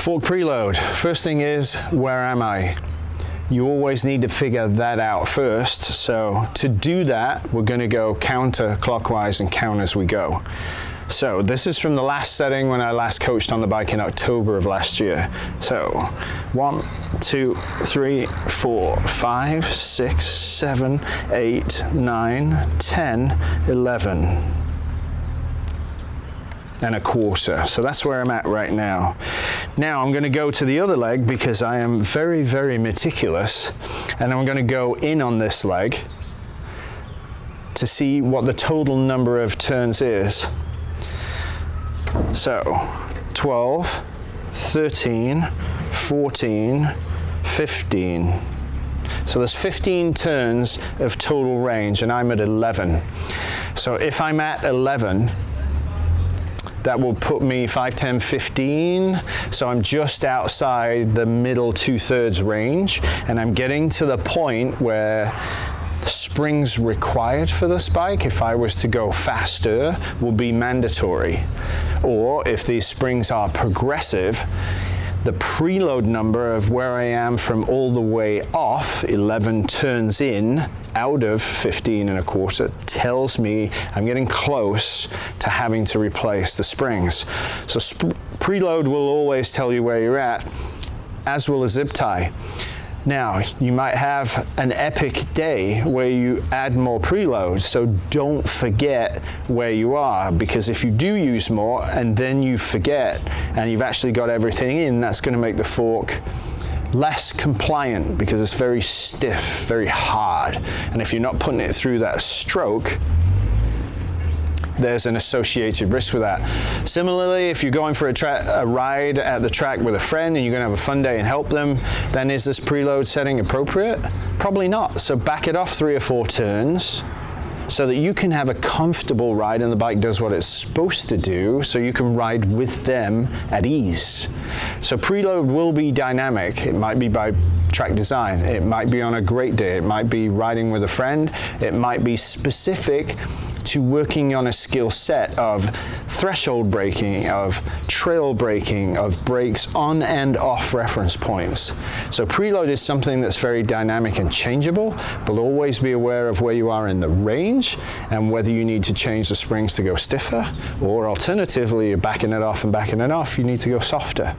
Fork preload. First thing is, where am I? You always need to figure that out first. So to do that, we're going to go counterclockwise and count as we go. So this is from the last setting when I last coached on the bike in October of last year. So 1, 2, 3, 4, 5, 6, 7, 8, 9, 10, 11. And a quarter. So that's where I'm at right now. Now I'm going to go to the other leg because I am very, very meticulous, and I'm going to go in on this leg to see what the total number of turns is. So 12, 13, 14, 15. So there's 15 turns of total range, and I'm at 11. So if I'm at 11, that will put me 5, 10, 15. So I'm just outside the middle 2/3 range, and I'm getting to the point where springs required for this bike, if I was to go faster, will be mandatory. Or if these springs are progressive, the preload number of where I am from all the way off, 11 turns in, out of 15 and a quarter, tells me I'm getting close to having to replace the springs. So preload will always tell you where you're at, as will a zip tie. Now, you might have an epic day where you add more preload, so don't forget where you are, because if you do use more and then you forget and you've actually got everything in, that's going to make the fork less compliant because it's very stiff, very hard. And if you're not putting it through that stroke, there's an associated risk with that. Similarly, if you're going for a ride at the track with a friend and you're going to have a fun day and help them, then is this preload setting appropriate? Probably not. So back it off 3 or 4 turns so that you can have a comfortable ride and the bike does what it's supposed to do, so you can ride with them at ease. So preload will be dynamic. It might be by track design. It might be on a great day. It might be riding with a friend. It might be specific to working on a skill set of threshold braking, of trail braking, of brakes on and off reference points. So preload is something that's very dynamic and changeable, but always be aware of where you are in the range and whether you need to change the springs to go stiffer, or alternatively, you're backing it off and backing it off, you need to go softer.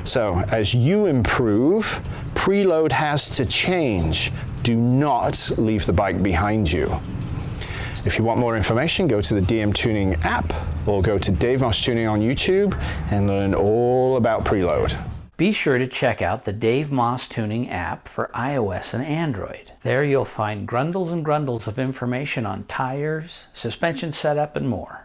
So as you improve, preload has to change. Do not leave the bike behind you. If you want more information, go to the DM Tuning app or go to Dave Moss Tuning on YouTube and learn all about preload. Be sure to check out the Dave Moss Tuning app for iOS and Android. There you'll find grundles and grundles of information on tires, suspension setup, and more.